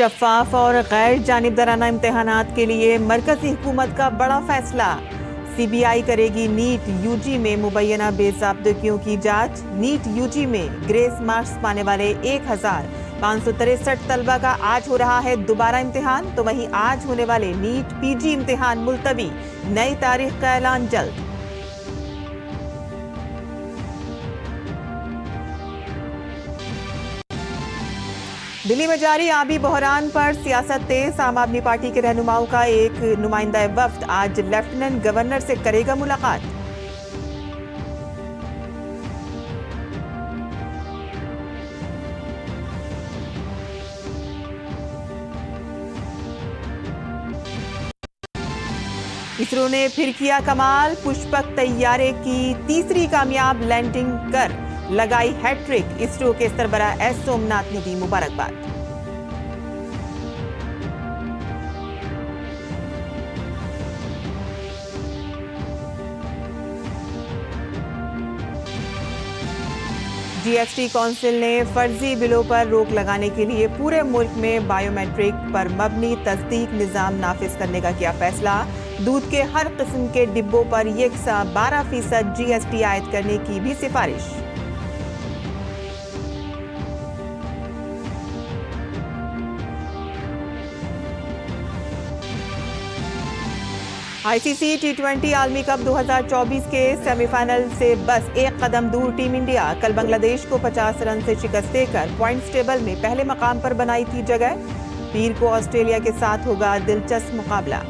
शफाफ और गैर जानिबदाराना इम्तिहानात के लिए मरकजी हुकूमत का बड़ा फैसला। सीबीआई करेगी नीट यूजी में मुबैना बेज़ाब्तगियों की जांच। नीट यूजी में ग्रेस मार्क्स पाने वाले 1563 तलबा का आज हो रहा है दोबारा इम्तिहान, तो वहीं आज होने वाले नीट पीजी इम्तिहान मुलतवी। नई तारीख का ऐलान जल्द। दिल्ली में जारी आबी बहरान पर सियासत तेज। आम आदमी पार्टी के रहनुमाओं का एक नुमाइंदा वफ्द आज लेफ्टिनेंट गवर्नर से करेगा मुलाकात। इसरो ने फिर किया कमाल। पुष्पक तैयारे की तीसरी कामयाब लैंडिंग कर लगाई हैट्रिक। इसरो के सरबराह एस सोमनाथ ने दी मुबारकबाद। जीएसटी काउंसिल ने फर्जी बिलों पर रोक लगाने के लिए पूरे मुल्क में बायोमेट्रिक पर मबनी तस्दीक निज़ाम नाफिज करने का किया फैसला। दूध के हर किस्म के डिब्बों पर यकसा 12% जीएसटी आयद करने की भी सिफारिश। आईसीसी टी20 आलमी कप 2024 के सेमीफाइनल से बस एक कदम दूर टीम इंडिया। कल बांग्लादेश को 50 रन से शिकस्त देकर पॉइंट्स टेबल में पहले मकाम पर बनाई थी जगह। पीर को ऑस्ट्रेलिया के साथ होगा दिलचस्प मुकाबला।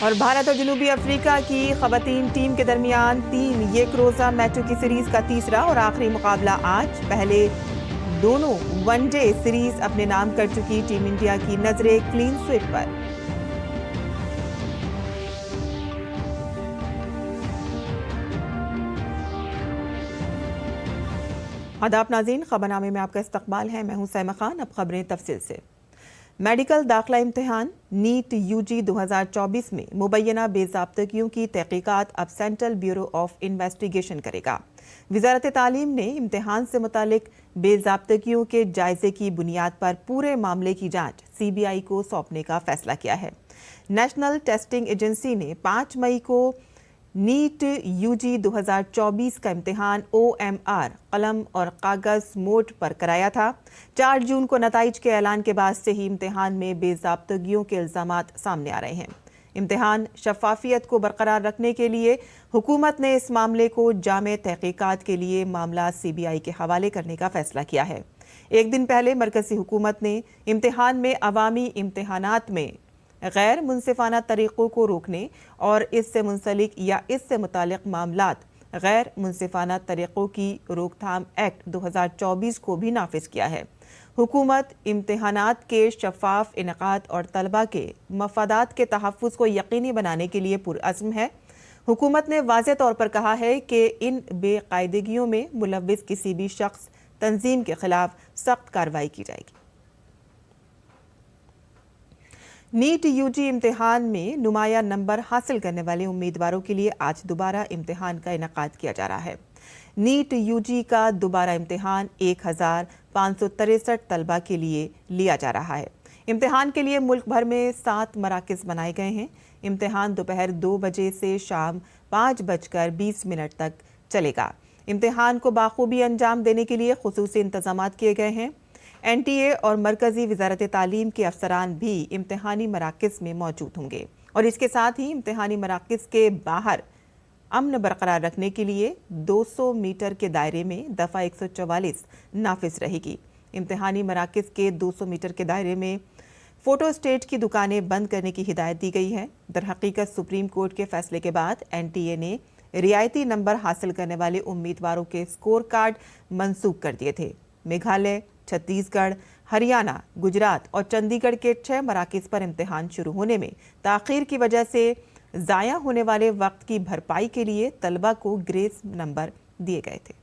और भारत और जनूबी अफ्रीका की खवातीन टीम के दरमियान 3 एक रोजा मैचों की सीरीज का तीसरा और आखिरी मुकाबला आज। पहले दोनों वनडे सीरीज अपने नाम कर चुकी टीम इंडिया की नजरें क्लीन स्वीप पर। आदाब नाज़रीन, खबरनामे में आपका इस्तकबाल है। मैं हूं सैमा खान। अब खबरें तफसील से। मेडिकल दाखिला इम्तिहान नीट यूजी 2024 में मुबैना बेज़ाब्तगियों की तहकीकात अब सेंट्रल ब्यूरो ऑफ इन्वेस्टिगेशन करेगा। वज़ारत तालीम ने इम्तिहान से मुतालिक बेज़ाब्तगियों के जायजे की बुनियाद पर पूरे मामले की जांच सीबीआई को सौंपने का फैसला किया है। नेशनल टेस्टिंग एजेंसी ने 5 मई को नीट यूजी 2024 का इम्तिहान OMR कलम और कागज मोड पर कराया था। 4 जून को नताइज के ऐलान के बाद से ही इम्तिहान में बेज़ाब्तगियों के इल्जामात सामने आ रहे हैं। इम्तिहान शफाफियत को बरकरार रखने के लिए हुकूमत ने इस मामले को जामे तहकीकात के लिए मामला सीबीआई के हवाले करने का फैसला किया है। एक दिन पहले मरकजी हुकूमत ने इम्तिहान में अवामी इम्तिहानात में गैर मुनसिफाना तरीक़ों को रोकने और इससे मुंसलिक या इससे मुतालिक मामलात गैर मुनसिफाना तरीक़ों की रोकथाम एक्ट 2024 को भी नाफिज किया है। हुकूमत इम्तिहानात के शफाफ इनकाद और तलबा के मफादात के तहफ़्फ़ुज़ को यकीनी बनाने के लिए पुरअज़्म है। हुकूमत ने वाज़ेह तौर पर कहा है कि इन बेकायदगियों में मुलव्विस किसी भी शख्स तंजीम के खिलाफ सख्त कार्रवाई की जाएगी। नीट यूजी इम्तिहान में नुमाया नंबर हासिल करने वाले उम्मीदवारों के लिए आज दोबारा इम्तिहान का इनेकाद किया जा रहा है। नीट यूजी का दोबारा इम्तिहान 1563 तलबा के लिए लिया जा रहा है। इम्तिहान के लिए मुल्क भर में 7 मराकिज़ बनाए गए हैं। इम्तिहान दोपहर 2 बजे से शाम 5:20 तक चलेगा। इम्तिहान को बाखूबी अंजाम देने के लिए खुसूसी इंतजामात किए गए हैं। NTA और मरकजी वज़ारत तालीम के अफसरान भी इम्तिहानी मराकिज़ में मौजूद होंगे और इसके साथ ही इम्तिहानी मराकिज़ के बाहर अमन बरकरार रखने के लिए 200 मीटर के दायरे में दफ़ा 144 नाफिज रहेगी। इम्तिहानी मराकिज़ के 200 मीटर के दायरे में फ़ोटो स्टेट की दुकानें बंद करने की हिदायत दी गई है। दरहकीकत सुप्रीम कोर्ट के फैसले के बाद NTA ने रियायती नंबर हासिल करने वाले उम्मीदवारों के स्कोर कार्ड मनसूख कर दिए थे। मेघालय, छत्तीसगढ़, हरियाणा, गुजरात और चंडीगढ़ के 6 मराकिज़ पर इम्तिहान शुरू होने में ताख़ीर की वजह से ज़ाया होने वाले वक्त की भरपाई के लिए तलबा को ग्रेस नंबर दिए गए थे।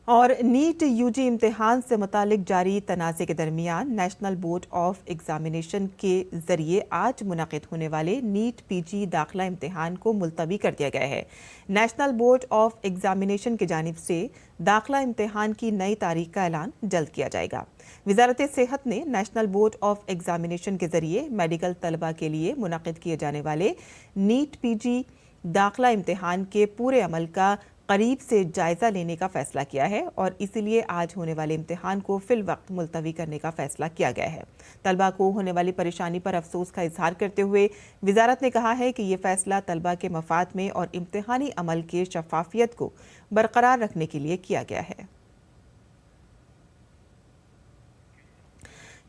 और नीट यूजी इम्तिहान से मुतालिक जारी तनाज़े के दरमियान नेशनल बोर्ड ऑफ एग्जामिनेशन के जरिए आज मुनक़िद होने वाले नीट पीजी दाखिला इम्तिहान को मुलतवी कर दिया गया है। नेशनल बोर्ड ऑफ एग्जामिनेशन की जानिब से दाखिला इम्तिहान की नई तारीख का ऐलान जल्द किया जाएगा। वज़ारत सेहत ने नेशनल बोर्ड ऑफ एग्जामिनेशन के जरिए मेडिकल तलबा के लिए मुनक़िद किए जाने वाले नीट पीजी दाखिला इम्तिहान के पूरे अमल का करीब से जायजा लेने का फैसला किया है और इसीलिए आज होने वाले इम्तिहान को फिल वक्त मुलतवी करने का फैसला किया गया है। तलबा को होने वाली परेशानी पर अफसोस का इजहार करते हुए वजारत ने कहा है कि ये फैसला तलबा के मफाद में और इम्तिहानी अमल के शफाफियत को बरकरार रखने के लिए किया गया है।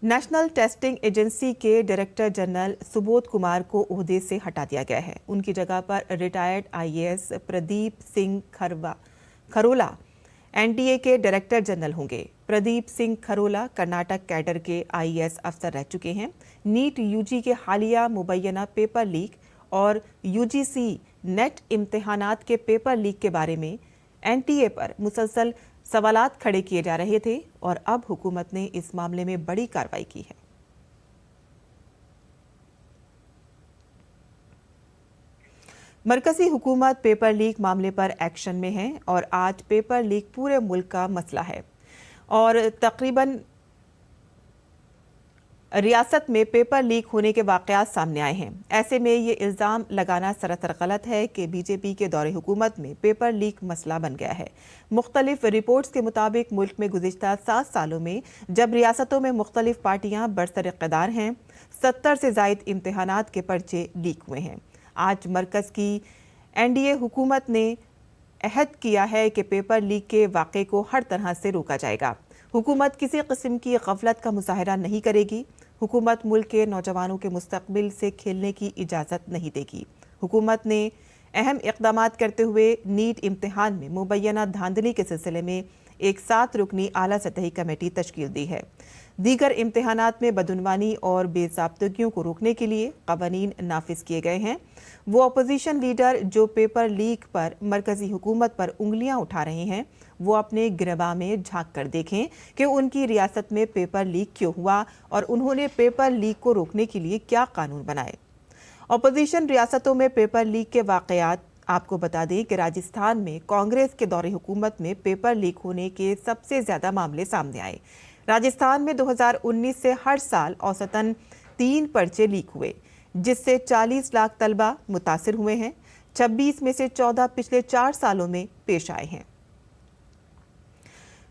नेशनल टेस्टिंग एजेंसी के डायरेक्टर जनरल सुबोध कुमार को ओहदे से हटा दिया गया है। उनकी जगह पर retired IAS Pradeep Singh Kharola NTA के डायरेक्टर जनरल होंगे। प्रदीप सिंह खरोला कर्नाटक कैडर के आईएएस अफसर रह चुके हैं। नीट यूजी के हालिया मुबैना पेपर लीक और यूजीसी नेट इम्तिहानात के पेपर लीक के बारे में एनटीए पर मुसलसल सवालात खड़े किए जा रहे थे और अब हुकूमत ने इस मामले में बड़ी कार्रवाई की है। मरकजी हुकूमत पेपर लीक मामले पर एक्शन में है और आज पेपर लीक पूरे मुल्क का मसला है और तकरीबन रियासत में पेपर लीक होने के वाक़यात सामने आए हैं। ऐसे में ये इल्ज़ाम लगाना सरासर गलत है कि बीजेपी के दौरे हुकूमत में पेपर लीक मसला बन गया है। मुख्तलिफ रिपोर्ट्स के मुताबिक मुल्क में गुज़िश्ता 7 सालों में जब रियासतों में मुख्तलिफ पार्टियां बरसर इक़्तिदार हैं, 70 से ज़ायद इम्तिहानात के पर्चे लीक हुए हैं। आज मरकज़ की एनडीए हुकूमत ने अहद किया है कि पेपर लीक के वाक़े को हर तरह से रोका जाएगा। हुकूमत किसी किस्म की गफलत का मुजाहरा नहीं करेगी। हुकूमत मुल्क के नौजवानों के मुस्तकबिल से खेलने की इजाज़त नहीं देगी। हुकूमत ने अहम इक़दामात करते हुए नीट इम्तिहान में मुबैना धांधली के सिलसिले में एक 7 रुकनी आला सतही कमेटी तश्कील दी है। दीगर इम्तिहानात में बदउनवानी और बेज़ाब्तगियों को रोकने के लिए कवानीन नाफिज किए गए हैं। वो अपोजिशन लीडर जो पेपर लीक पर मरकजी हुकूमत पर उंगलियां उठा रहे हैं, वो अपने गिरबां में झांक कर देखें कि उनकी रियासत में पेपर लीक क्यों हुआ और उन्होंने पेपर लीक को रोकने के लिए क्या कानून बनाए। अपोजिशन रियासतों में पेपर लीक के वाक़यात आपको बता दें कि राजस्थान में कांग्रेस के दौरे हुकूमत में पेपर लीक होने के सबसे ज़्यादा मामले सामने आए। राजस्थान में 2019 से हर साल औसतन 3 पर्चे लीक हुए, जिससे 40 लाख तलबा मुतासिर हुए हैं। 26 में से 14 पिछले 4 सालों में पेश आए हैं।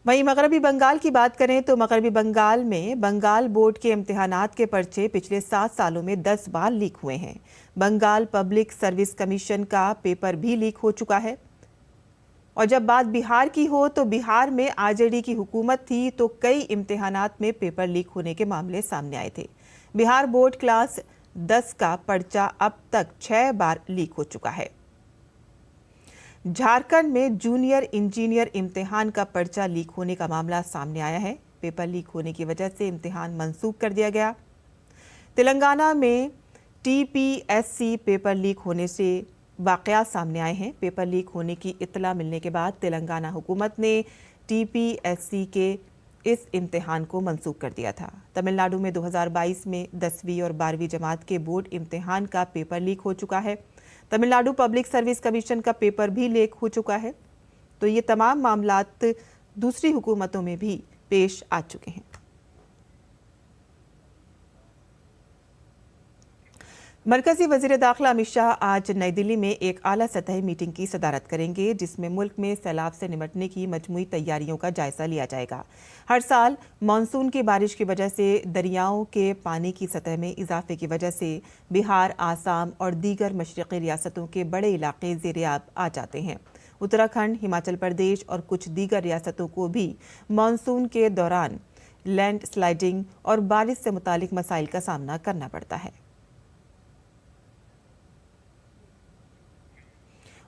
वहीं मगरबी बंगाल की बात करें तो मगरबी बंगाल में बंगाल बोर्ड के इम्तिहानात के पर्चे पिछले 7 सालों में 10 बार लीक हुए हैं। बंगाल पब्लिक सर्विस कमीशन का पेपर भी लीक हो चुका है। और जब बात बिहार की हो तो बिहार में आरजेडी की हुकूमत थी तो कई इम्तिहानात में पेपर लीक होने के मामले सामने आए थे। बिहार बोर्ड क्लास 10 का पर्चा अब तक 6 बार लीक हो चुका है। झारखंड में जूनियर इंजीनियर इम्तिहान का पर्चा लीक होने का मामला सामने आया है। पेपर लीक होने की वजह से इम्तिहान मंसूख कर दिया गया। तेलंगाना में टीपीएससी पेपर लीक होने से वाक़यात सामने आए हैं। पेपर लीक होने की इत्तला मिलने के बाद तेलंगाना हुकूमत ने टीपीएससी के इस इम्तिहान को मंसूख कर दिया था। तमिलनाडु में 2022 में 10वीं और 12वीं जमात के बोर्ड इम्तिहान का पेपर लीक हो चुका है। तमिलनाडु पब्लिक सर्विस कमीशन का पेपर भी लीक हो चुका है। तो ये तमाम मामलात दूसरी हुकूमतों में भी पेश आ चुके हैं। मरकजी वज़ीर दाखिला अमित शाह आज नई दिल्ली में एक आला सतही मीटिंग की सदारत करेंगे, जिसमें मुल्क में सैलाब से निपटने की मजमूई तैयारियों का जायजा लिया जाएगा। हर साल मानसून की बारिश की वजह से दरियाओं के पानी की सतह में इजाफे की वजह से बिहार, आसाम और दीगर मशरक़ी रियासतों के बड़े इलाके ज़ेर-ए-आब आ जाते हैं। उत्तराखंड, हिमाचल प्रदेश और कुछ दीगर रियासतों को भी मानसून के दौरान लैंड स्लाइडिंग और बारिश से मुतालिक मसाइल का सामना करना पड़ता है।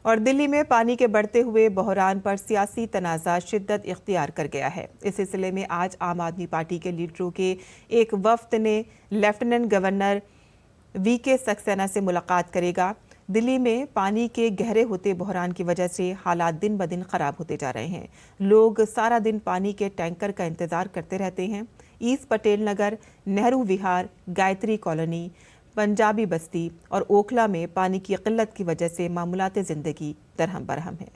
और दिल्ली में पानी के बढ़ते हुए बहरान पर सियासी तनाज़ा शिद्दत इख्तियार कर गया है। इस सिलसिले में आज आम आदमी पार्टी के लीडरों के एक वफ्द ने लेफ्टिनेंट गवर्नर वीके सक्सेना से मुलाकात करेगा। दिल्ली में पानी के गहरे होते बहरान की वजह से हालात दिन ब दिन खराब होते जा रहे हैं। लोग सारा दिन पानी के टैंकर का इंतजार करते रहते हैं। ईस्ट पटेल नगर, नेहरू विहार, गायत्री कॉलोनी, पंजाबी बस्ती और ओखला में पानी की किल्लत की वजह से मामूलात जिंदगी दरहम बरहम है।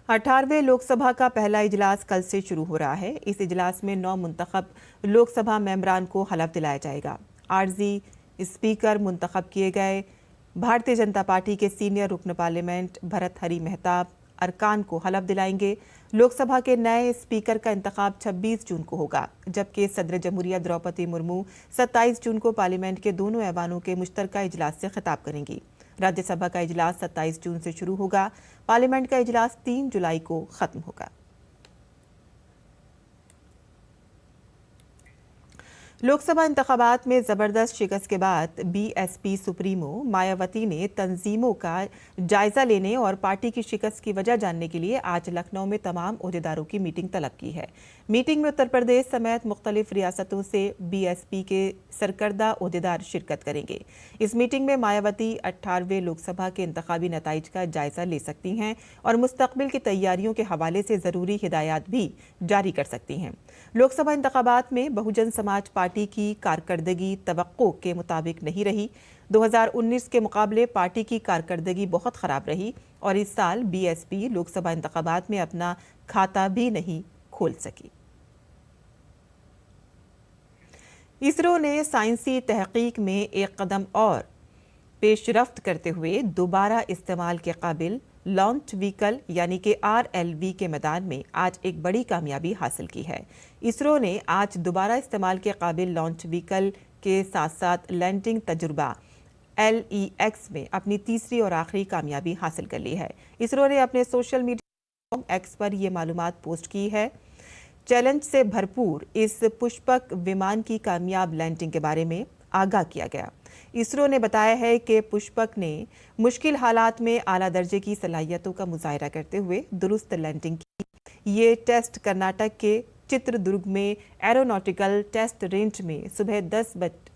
18वें लोकसभा का पहला इजलास कल से शुरू हो रहा है। इस इजलास में 9 मुंतखब लोकसभा मेंबरान को हलफ दिलाया जाएगा। आर्जी स्पीकर मुंतखब किए गए भारतीय जनता पार्टी के सीनियर रुकन पार्लियामेंट भरत हरी मेहताब अरकान को हलफ दिलाएंगे। लोकसभा के नए स्पीकर का इंतखाब 26 जून को होगा, जबकि सदर जमहूरिया द्रौपदी मुर्मू 27 जून को पार्लियामेंट के दोनों ऐवानों के मुश्तरका इजलास से खिताब करेंगी। राज्यसभा का इजलास 27 जून से शुरू होगा। पार्लियामेंट का इजलास 3 जुलाई को खत्म होगा। लोकसभा इंतखाबात में जबरदस्त शिकस्त के बाद बीएसपी सुप्रीमो मायावती ने तंजीमों का जायजा लेने और पार्टी की शिकस्त की वजह जानने के लिए आज लखनऊ में तमाम ओहदेदारों की मीटिंग तलब की है। मीटिंग में उत्तर प्रदेश समेत मुख्तलिफ रियासतों से बीएसपी के सरकर्दा ओहदेदार शिरकत करेंगे। इस मीटिंग में मायावती 18वें लोकसभा के इंतखाबी नताइज का जायजा ले सकती हैं और मुस्तकबिल की तैयारियों के हवाले से जरूरी हिदायत भी जारी कर सकती हैं। लोकसभा इंतखाबात में बहुजन समाज पार्टी की कारकर्दगी तवक्को के मुताबिक नहीं रही। 2019 के मुकाबले पार्टी की कारकर्दगी बहुत खराब रही और इस साल बीएसपी लोकसभा इंतखाबात में अपना खाता भी नहीं खोल सकी। इसरो ने साइंसी तहकीक में एक कदम और पेशरफ्त करते हुए दोबारा इस्तेमाल के काबिल लॉन्च व्हीकल यानी कि RLV के मैदान में आज एक बड़ी कामयाबी हासिल की है। इसरो ने आज दोबारा इस्तेमाल के काबिल लॉन्च व्हीकल के साथ साथ लैंडिंग तजुर्बा LEX में अपनी तीसरी और आखिरी कामयाबी हासिल कर ली है। इसरो ने अपने सोशल मीडिया एक्स पर यह मालूमात पोस्ट की है। चैलेंज से भरपूर इस पुष्पक विमान की कामयाब लैंडिंग के बारे में आगाह किया गया। इसरो ने बताया है कि पुष्पक ने मुश्किल हालात में आला दर्जे की सलाहियतों का मुजाहिरा करते हुए दुरुस्त लैंडिंग की। ये टेस्ट कर्नाटक के चित्रदुर्ग में एरोनॉटिकल टेस्ट रेंज में सुबह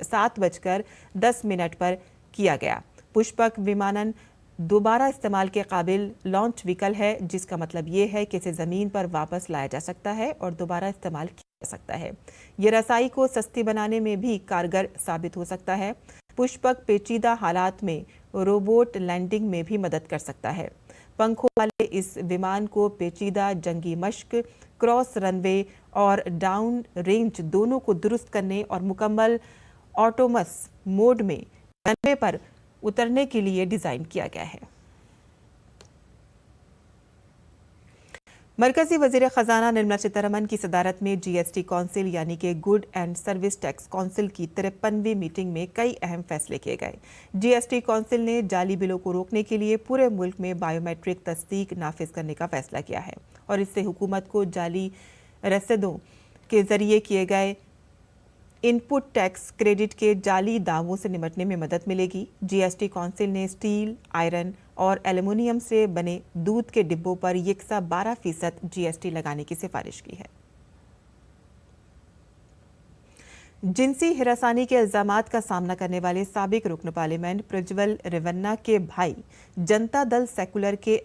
7:10 पर किया गया। पुष्पक विमानन दोबारा इस्तेमाल के काबिल लॉन्च व्हीकल है, जिसका मतलब ये है कि इसे ज़मीन पर वापस लाया जा सकता है और दोबारा इस्तेमाल किया जा सकता है। ये रसाई को सस्ती बनाने में भी कारगर साबित हो सकता है। पुष्पक पेचीदा हालात में रोबोट लैंडिंग में भी मदद कर सकता है। पंखों वाले इस विमान को पेचीदा जंगी मश्क, क्रॉस रनवे और डाउन रेंज दोनों को दुरुस्त करने और मुकम्मल ऑटोमस मोड में रनवे पर उतरने के लिए डिजाइन किया गया है। मरकजी वजीर खजाना निर्मला सीतारमण की सदारत में जीएसटी काउंसिल यानी कि good and service tax council की 53वीं मीटिंग में कई अहम फैसले किए गए। जीएसटी काउंसिल ने जाली बिलों को रोकने के लिए पूरे मुल्क में बायोमेट्रिक तस्दीक नाफिज करने का फैसला किया है और इससे हुकूमत को जाली रसीदों के जरिए किए गए इनपुट टैक्स क्रेडिट के जाली दावों से निपटने में मदद मिलेगी। जीएसटी काउंसिल ने स्टील, आयरन और एल्युमिनियम से बने दूध के डिब्बों पर यकसा 12% जीएसटी लगाने की सिफारिश की है। जिनसी हिरासानी के इल्जामात का सामना करने वाले साबिक रुकन पार्लियामेंट प्रज्वल रेवन्ना के भाई जनता दल सेकुलर के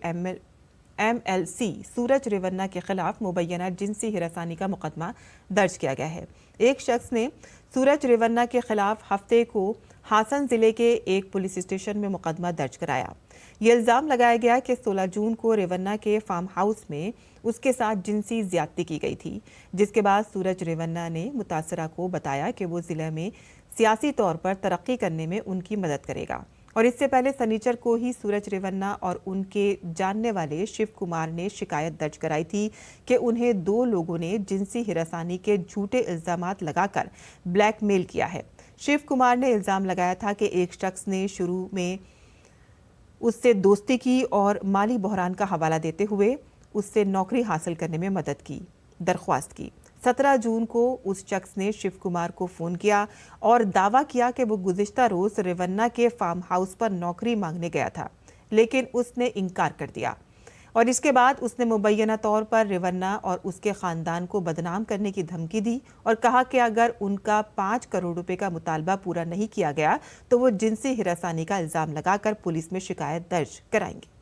MLC सूरज रेवन्ना के खिलाफ मुबैना जिनसी हिरासानी का मुकदमा दर्ज किया गया है। एक शख्स ने सूरज रेवन्ना के खिलाफ हफ्ते को हासन जिले के एक पुलिस स्टेशन में मुकदमा दर्ज कराया। ये इल्ज़ाम लगाया गया कि 16 जून को रेवन्ना के फार्म हाउस में उसके साथ जिनसी ज्यादती की गई थी, जिसके बाद सूरज रेवन्ना ने मुतासरा को बताया कि वो जिले में सियासी तौर पर तरक्की करने में उनकी मदद करेगा। और इससे पहले सनीचर को ही सूरज रेवन्ना और उनके जानने वाले शिव कुमार ने शिकायत दर्ज कराई थी कि उन्हें 2 लोगों ने जिनसी हिरासानी के झूठे इल्जामात लगाकर ब्लैकमेल किया है। शिव कुमार ने इल्जाम लगाया था कि एक शख्स ने शुरू में उससे दोस्ती की और माली बहरान का हवाला देते हुए उससे नौकरी हासिल करने में मदद की दरख्वास्त की। 17 जून को उस शख्स ने शिव कुमार को फ़ोन किया और दावा किया कि वो गुज़िश्ता रोज़ रेवन्ना के फार्म हाउस पर नौकरी मांगने गया था, लेकिन उसने इनकार कर दिया। और इसके बाद उसने मुबैना तौर पर रिवन्ना और उसके खानदान को बदनाम करने की धमकी दी और कहा कि अगर उनका 5 करोड़ रुपए का मुतालबा पूरा नहीं किया गया तो वो जिनसी हिरासानी का इल्जाम लगाकर पुलिस में शिकायत दर्ज कराएंगे।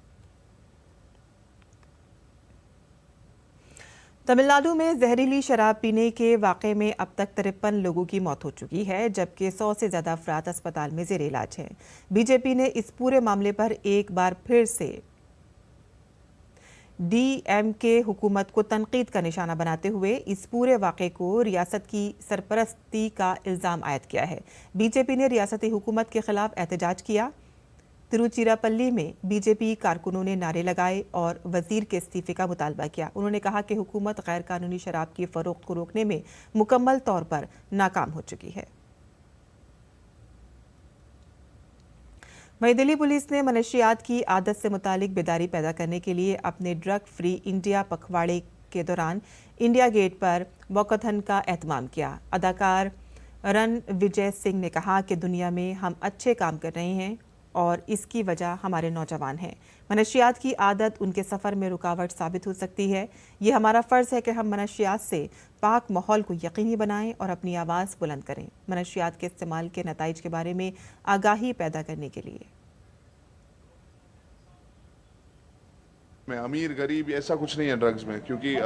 तमिलनाडु में जहरीली शराब पीने के वाक़े में अब तक 53 लोगों की मौत हो चुकी है, जबकि 100 से ज़्यादा अफराद अस्पताल में ज़ेर इलाज हैं। बीजेपी ने इस पूरे मामले पर एक बार फिर से डीएमके हुकूमत को तनकीद का निशाना बनाते हुए इस पूरे वाक़े को रियासत की सरपरस्ती का इल्ज़ाम आयद किया है। बीजेपी ने रियासती हुकूमत के खिलाफ एहतजाज किया। तिरुचिरापल्ली में बीजेपी कारकुनों ने नारे लगाए और वजीर के इस्तीफे का मुतालबा किया। उन्होंने कहा कि हुकूमत गैर कानूनी शराब की फरोख्त को रोकने में मुकम्मल तौर पर नाकाम हो चुकी है। वहीं दिल्ली पुलिस ने मनशियात की आदत से मुतालिक बेदारी पैदा करने के लिए अपने ड्रग फ्री इंडिया पखवाड़े के दौरान इंडिया गेट पर वॉकथन का एहतमाम किया। अदाकार रणविजय सिंह ने कहा कि दुनिया में हम अच्छे काम कर रहे हैं और इसकी वजह हमारे नौजवान हैं। मनशियात की आदत उनके सफ़र में रुकावट साबित हो सकती है। ये हमारा फ़र्ज़ है कि हम मनशियात से पाक माहौल को यकीनी बनाएं और अपनी आवाज़ बुलंद करें, मनशियात के इस्तेमाल के नताइज के बारे में आगाही पैदा करने के लिए। में अमीर गरीब ऐसा कुछ नहीं है ड्रग्स में, क्योंकि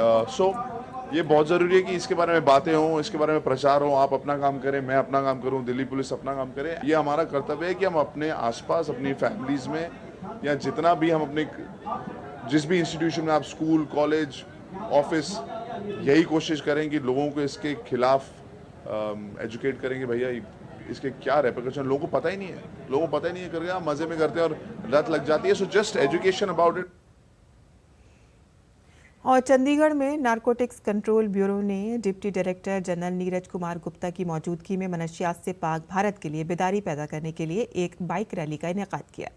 ये बहुत ज़रूरी है कि इसके बारे में बातें हों, इसके बारे में प्रचार हो। आप अपना काम करें, मैं अपना काम करूं, दिल्ली पुलिस अपना काम करे। ये हमारा कर्तव्य है कि हम अपने आसपास, अपनी फैमिलीज़ में या जितना भी हम अपने जिस भी इंस्टीट्यूशन में, आप स्कूल, कॉलेज, ऑफिस, यही कोशिश करें कि लोगों को इसके खिलाफ एजुकेट करेंगे। भैया इसके क्या रेपरकशन लोगों को पता ही नहीं है, करके आप मज़े में करते हैं और लत लग जाती है। So just education about it. और चंडीगढ़ में नारकोटिक्स कंट्रोल ब्यूरो ने deputy director general Neeraj Kumar Gupta की मौजूदगी में मनशियात से पाक भारत के लिए बेदारी पैदा करने के लिए एक बाइक रैली का इनेकाद किया।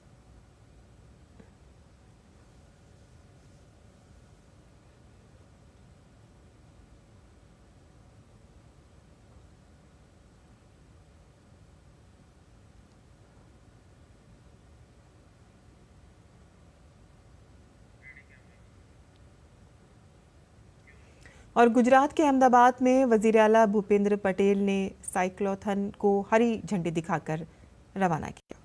और गुजरात के अहमदाबाद में वज़ीर आला भूपेंद्र पटेल ने साइक्लोथन को हरी झंडी दिखाकर रवाना किया।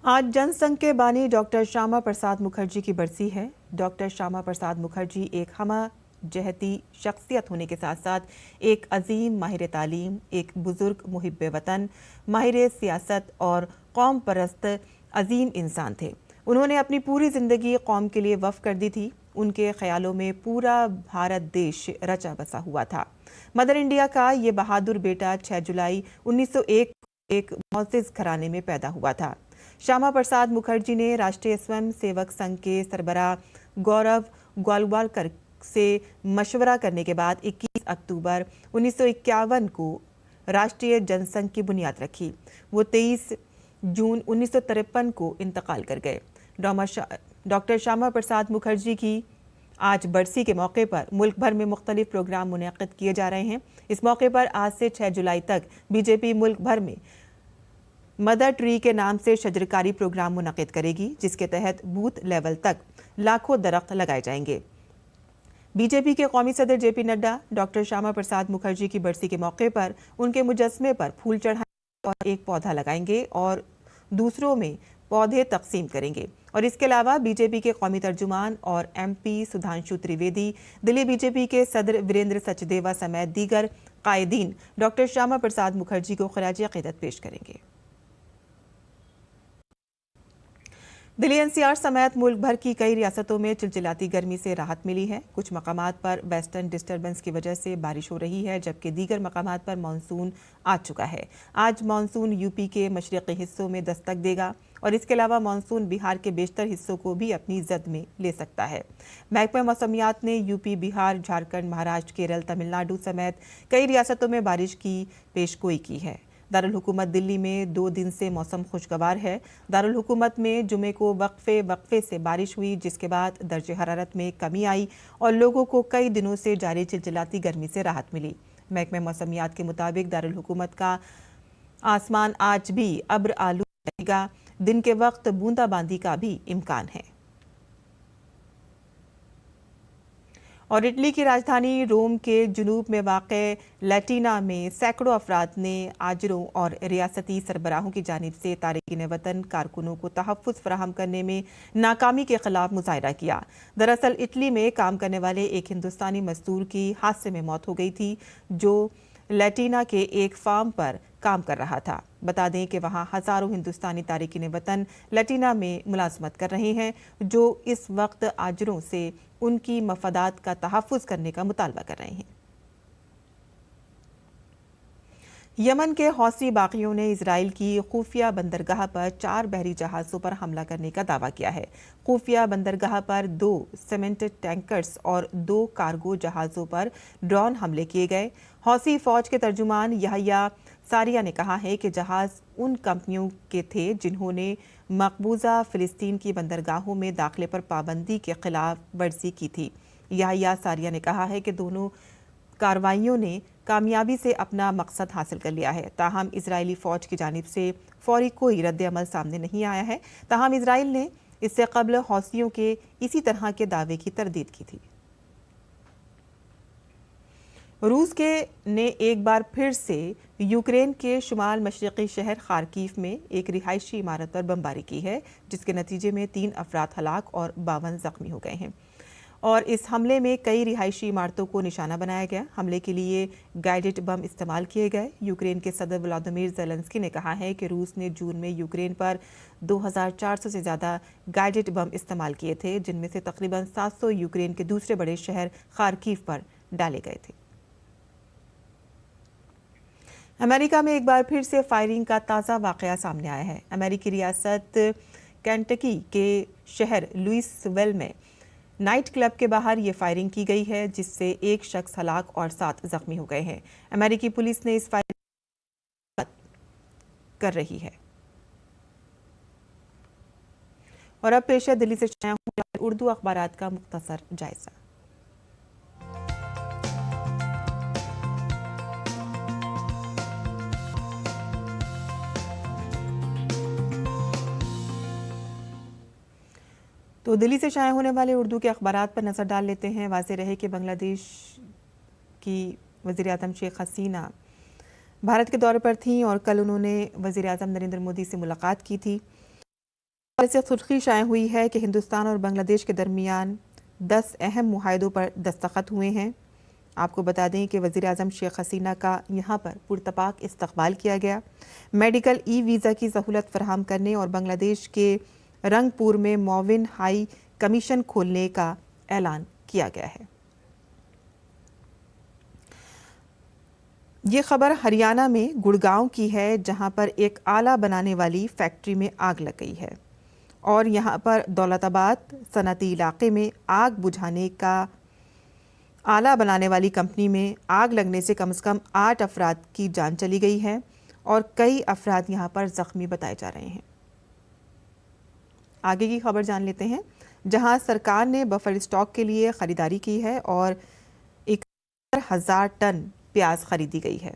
आज जनसंघ के बानी डॉक्टर श्यामा प्रसाद मुखर्जी की बरसी है। डॉक्टर श्यामा प्रसाद मुखर्जी एक हमा जहती शख्सियत होने के साथ साथ एक अजीम माहिर तालीम, एक बुजुर्ग मुहिब वतन, माहिर सियासत और कौम परस्त अजीम इंसान थे। उन्होंने अपनी पूरी ज़िंदगी कौम के लिए वफ़ कर दी थी। उनके ख्यालों में पूरा भारत देश रचा बसा हुआ था। मदर इंडिया का ये बहादुर बेटा 6 जुलाई 1901 एक मोअज़्ज़िज़ घराने में पैदा हुआ था। श्यामा प्रसाद मुखर्जी ने राष्ट्रीय स्वयं सेवक संघ के सरबराह गौरव ग्वालवालकर से मशवरा करने के बाद 21 अक्टूबर 1951 को राष्ट्रीय जनसंघ की बुनियाद रखी। वो 23 जून 1953 को इंतकाल कर गए। डॉक्टर श्यामा प्रसाद मुखर्जी की आज बरसी के मौके पर मुल्क भर में मुख्तलिफ प्रोग्राम मुनक़िद किए जा रहे हैं। इस मौके पर आज से 6 जुलाई तक बीजेपी मुल्क भर में मदर ट्री के नाम से शजरकारी प्रोग्राम मुनक़िद करेगी, जिसके तहत बूथ लेवल तक लाखों दरख्त लगाए जाएंगे। बीजेपी के कौमी सदर जेपी नड्डा डॉक्टर श्यामा प्रसाद मुखर्जी की बरसी के मौके पर उनके मुजस्समे पर फूल चढ़ाएंगे और एक पौधा लगाएंगे और दूसरों में पौधे तकसीम करेंगे। और इसके अलावा बीजेपी के कौमी तर्जुमान और एमपी सुधांशु त्रिवेदी, दिल्ली बीजेपी के सदर वीरेंद्र सचदेवा समेत दीगर कायदीन डॉक्टर श्यामा प्रसाद मुखर्जी को खराज अक़ीदत पेश करेंगे। दिल्ली एनसीआर समेत मुल्क भर की कई रियासतों में चिलचिलाती गर्मी से राहत मिली है। कुछ मकामात पर वेस्टर्न डिस्टर्बेंस की वजह से बारिश हो रही है, जबकि दीगर मकामात पर मानसून आ चुका है। आज मानसून यूपी के मशरक़ी हिस्सों में दस्तक देगा और इसके अलावा मानसून बिहार के बेशतर हिस्सों को भी अपनी जद में ले सकता है। महकमा मौसमियात ने यूपी, बिहार, झारखंड, महाराष्ट्र, केरल, तमिलनाडु समेत कई रियासतों में बारिश की पेशगोई की है। दारुल हुकूमत दिल्ली में 2 दिन से मौसम खुशगवार है। दारुल हुकूमत में जुमे को वक्फे से बारिश हुई, जिसके बाद दर्जे हरारत में कमी आई और लोगों को कई दिनों से जारी चिलचिलाती गर्मी से राहत मिली। महकमे मौसमियात के मुताबिक दारुल हुकूमत का आसमान आज भी अब्र आलूद रहेगा। दिन के वक्त बूंदाबांदी का भी इम्कान है। और इटली की राजधानी रोम के जुनूब में वाक़े लैटिना में सैकड़ों अफराद ने आजरों और रियासती सरबराहों की जानिब से तारकीन वतन कारकुनों को तहफ़्फ़ुज़ फराहम करने में नाकामी के खिलाफ मुजाहरा किया। दरअसल इटली में काम करने वाले एक हिंदुस्तानी मजदूर की हादसे में मौत हो गई थी, जो लैटिना के एक फार्म पर काम कर रहा था। बता दें कि वहां हज़ारों हिंदुस्तानी तारकीन वतन लैटिना में मुलाजमत कर रहे हैं, जो इस वक्त आजरों से उनकी मफादात का तहफ़्फ़ुज़ करने का मुतालबा कर रहे हैं। यमन के हौसी बागियों ने इजराइल की खुफिया बंदरगाह पर 4 बहरी जहाज़ों पर हमला करने का दावा किया है। खुफिया बंदरगाह पर 2 सीमेंट टैंकर्स और 2 कार्गो जहाज़ों पर ड्रोन हमले किए गए। हौसी फौज के तर्जुमान यहया सारिया ने कहा है कि जहाज़ उन कंपनियों के थे जिन्होंने मकबूजा फ़िलिस्तीन की बंदरगाहों में दाखिले पर पाबंदी के खिलाफ वर्जी की थी। यहया सारिया ने कहा है कि दोनों कार्रवाइयों ने कामयाबी से अपना मकसद हासिल कर लिया है। ताहम इजरायली फ़ौज की जानिब से फौरी कोई रद्द-ए-अमल सामने नहीं आया है। ताहम इजराइल ने इससे कबल हौसियों के इसी तरह के दावे की तरदीद की थी। रूस ने एक बार फिर से यूक्रेन के शुमाल मशरक़ी शहर खार्किव में एक रिहायशी इमारत पर बमबारी की है, जिसके नतीजे में 3 अफराद हलाक और 52 जख्मी हो गए हैं। और इस हमले में कई रिहायशी इमारतों को निशाना बनाया गया। हमले के लिए गाइडेड बम इस्तेमाल किए गए। यूक्रेन के सदर व्लादिमीर ज़ेलेंस्की ने कहा है कि रूस ने जून में यूक्रेन पर 2400 से ज़्यादा गाइडेड बम इस्तेमाल किए थे, जिनमें से तकरीबन 700 यूक्रेन के दूसरे बड़े शहर खार्किव पर डाले गए थे। अमेरिका में एक बार फिर से फायरिंग का ताज़ा वाक़या सामने आया है। अमेरिकी रियासत केंटकी के शहर लुइसविल में नाइट क्लब के बाहर ये फायरिंग की गई है, जिससे एक शख्स हलाक और 7 जख्मी हो गए हैं। अमेरिकी पुलिस ने इस फायरिंग कर रही है। और अब पेश है दिल्ली से उर्दू अखबारात का मुख्तसर जायजा। तो दिल्ली से शाया होने वाले उर्दू के अखबारात पर नज़र डाल लेते हैं। वाज़ेह रहे कि बांग्लादेश की वज़ीर-ए-आज़म शेख हसीना भारत के दौरे पर थीं और कल उन्होंने वज़ीर-ए-आज़म नरेंद्र मोदी से मुलाकात की थी। इससे सुर्खी शाया हुई है कि हिंदुस्तान और बांग्लादेश के दरमियान 10 अहम मुआहदों पर दस्तखत हुए हैं। आपको बता दें कि वज़ीर-ए-आज़म शेख हसीना का यहाँ पर पुरतपाक इस्तकबाल किया गया। मेडिकल वीज़ा की सहूलत फराहम करने और बांग्लादेश के रंगपुर में मोविन हाई कमीशन खोलने का ऐलान किया गया है। ये खबर हरियाणा में गुड़गांव की है, जहां पर एक आला बनाने वाली फैक्ट्री में आग लग गई है और यहां पर दौलताबाद सनती इलाके में आग बुझाने का आला बनाने वाली कंपनी में आग लगने से कम 8 अफराद की जान चली गई है और कई अफराद यहां पर जख्मी बताए जा रहे हैं। आगे की खबर जान लेते हैं, जहां सरकार ने बफर स्टॉक के लिए खरीदारी की है और 71,000 टन प्याज खरीदी गई है।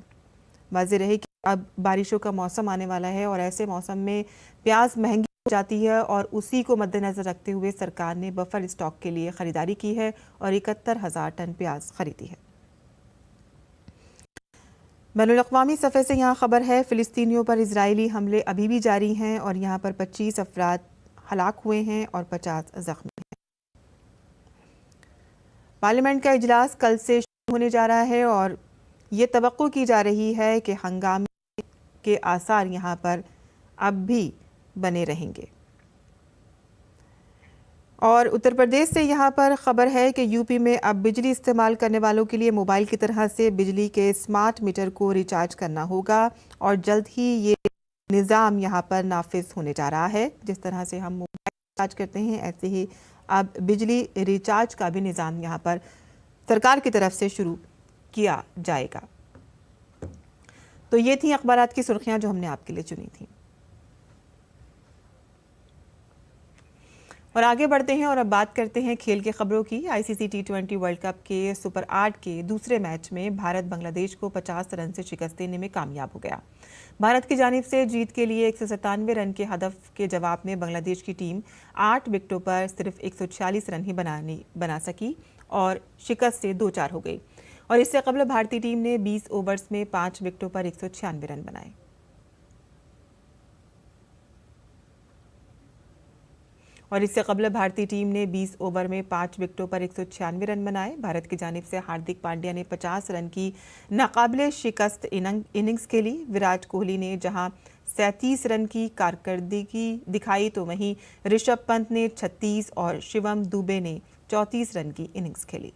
वाज़ेह रहे कि अब बारिशों का मौसम आने वाला है और ऐसे मौसम में प्याज महंगी हो जाती है और उसी को मद्देनज़र रखते हुए सरकार ने बफर स्टॉक के लिए खरीदारी की है और 71,000 टन प्याज खरीदी है। बैनुल-अक़वामी सफ़े से यहाँ खबर है, फ़िलिस्तीनियों पर इजरायली हमले अभी भी जारी हैं और यहाँ पर 25 अफराद हलाक हुए हैं और 50 जख्मी हैं। पार्लियामेंट का इजलास कल से शुरू होने जा रहा है और ये तवक्को की जा रही है कि हंगामे के आसार यहाँ पर अब भी बने रहेंगे। और उत्तर प्रदेश से यहाँ पर खबर है कि यूपी में अब बिजली इस्तेमाल करने वालों के लिए मोबाइल की तरह से बिजली के स्मार्ट मीटर को रिचार्ज करना होगा और जल्द ही ये निज़ाम यहाँ पर नाफिज होने जा रहा है। जिस तरह से हम मोबाइल रिचार्ज करते हैं, ऐसे ही अब बिजली रिचार्ज का भी निज़ाम यहाँ पर सरकार की तरफ से शुरू किया जाएगा। तो ये थी अखबारात की सुर्खियां जो हमने आपके लिए चुनी थी। और आगे बढ़ते हैं और अब बात करते हैं खेल की खबरों की। आईसीसी T20 वर्ल्ड कप के सुपर 8 के दूसरे मैच में भारत बांग्लादेश को 50 रन से शिकस्त देने में कामयाब हो गया। भारत की जानिब से जीत के लिए 197 रन के हदफ के जवाब में बांग्लादेश की टीम 8 विकेटों पर सिर्फ 146 रन ही बना सकी और शिकस्त से 2-4 हो गई। और इससे कबल भारतीय टीम ने 20 ओवर्स में 5 विकेटों पर 196 रन बनाए। और इससे कबल भारतीय टीम ने 20 ओवर में 5 विकेटों पर 196 रन बनाए। भारत की जानिब से हार्दिक पांड्या ने 50 रन की नाकाबिले शिकस्त इनिंग्स खेली। विराट कोहली ने जहां 37 रन की कारकर्दगी दिखाई तो वहीं ऋषभ पंत ने 36 और शिवम दुबे ने 34 रन की इनिंग्स खेली।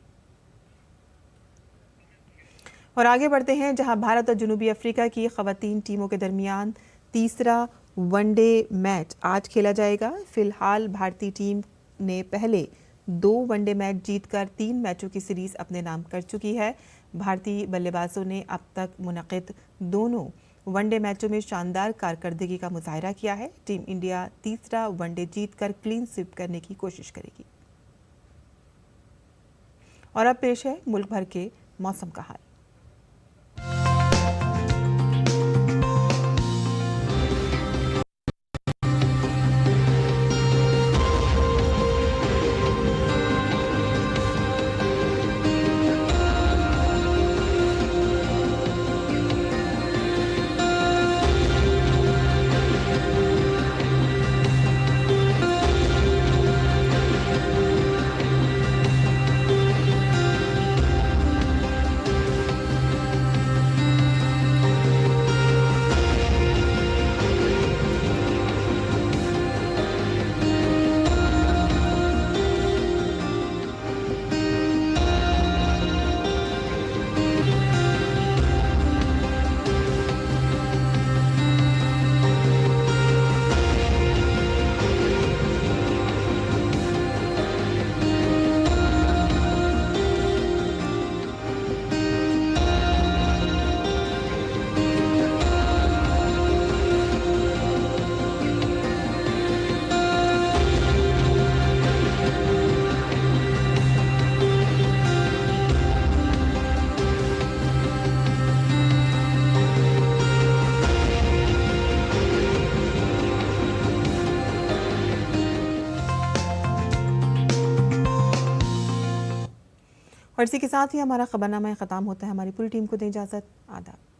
और आगे बढ़ते हैं जहां भारत और जनूबी अफ्रीका की खवातीन टीमों के दरमियान तीसरा वनडे मैच आज खेला जाएगा। फिलहाल भारतीय टीम ने पहले 2 वनडे मैच जीतकर 3 मैचों की सीरीज अपने नाम कर चुकी है। भारतीय बल्लेबाजों ने अब तक मुनक़िद दोनों वनडे मैचों में शानदार कारकर्दगी का मुजाहरा किया है। टीम इंडिया तीसरा वनडे जीतकर क्लीन स्वीप करने की कोशिश करेगी। और अब पेश है मुल्क भर के मौसम का हाल। और इसी के साथ ही हमारा खबरनामा ख़त्म होता है। हमारी पूरी टीम को दें इजाज़त। आदाब।